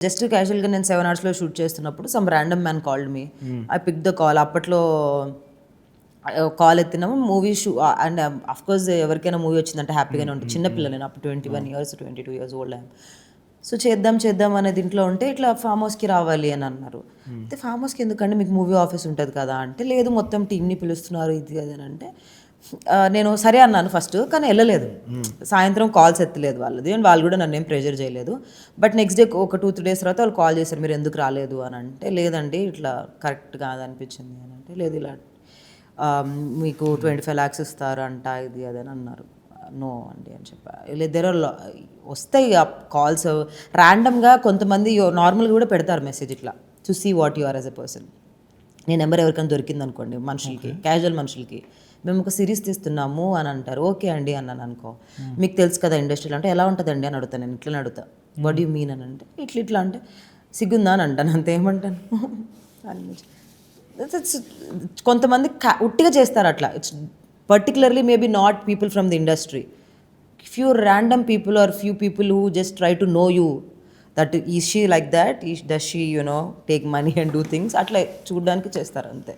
Just క్యాజువల్గా నేను 7 అవర్స్లో షూట్ చేస్తున్నప్పుడు some random man called me. I pick the call. అప్పట్లో కాల్ ఎత్తినాము మూవీ అండ్ అఫ్ కోర్స్ ఎవరికైనా మూవీ వచ్చిందంటే హ్యాపీగానే ఉంటుంది. చిన్నపిల్ల నేను అప్పుడు 21 ఇయర్స్ 22 ఇయర్స్ ఓల్డ్ అయ్యాను. సో చేద్దాం అనేది ఇంట్లో ఉంటే ఇట్లా ఫామ్ హౌస్కి రావాలి అని అన్నారు. అయితే ఫామ్ హౌస్కి ఎందుకంటే మీకు మూవీ ఆఫీస్ ఉంటుంది కదా అంటే, లేదు మొత్తం టీంని పిలుస్తున్నారు ఇది అది అని అంటే నేను సరే అన్నాను ఫస్ట్, కానీ వెళ్ళలేదు. సాయంత్రం కాల్స్ ఎత్తలేదు వాళ్ళది, అండ్ వాళ్ళు కూడా నన్ను ఏం ప్రెజర్ చేయలేదు. బట్ నెక్స్ట్ డే ఒక 2-3 డేస్ తర్వాత వాళ్ళు కాల్ చేశారు, మీరు ఎందుకు రాలేదు అని అంటే, లేదండి ఇట్లా కరెక్ట్ కాదనిపించింది అని అంటే, లేదు ఇలా మీకు 25 lakhs ఇస్తారు అంట ఇది అది అని అన్నారు. నో అండి అని చెప్పారు. లేదు వస్తాయి కాల్స్ ర్యాండమ్గా, కొంతమంది నార్మల్గా కూడా పెడతారు మెసేజ్ ఇట్లా to see what you are as a person. నేను నెంబర్ ఎవరికైనా దొరికింది అనుకోండి మనుషులకి, క్యాజువల్ మనుషులకి, మేము ఒక సిరీస్ తీస్తున్నాము అని అంటారు. ఓకే అండి అన్నాను అనుకో, మీకు తెలుసు కదా ఇండస్ట్రీలో అంటే, ఎలా ఉంటుందండి అని అడుగుతాను. నేను ఇట్లా అడుగుతా, వాట్ యూ మీన్ అని అంటే, ఇట్లా అంటే సిగ్గుందా అని అంటాను, అంతే. ఏమంటాను కొంతమంది ఉట్టిగా చేస్తారు అట్లా. It's particularly maybe not people from the industry. Few random people or few people who just try to know you, that is she like that, does she take money and do things, అట్లా చూడడానికి చేస్తారు అంతే.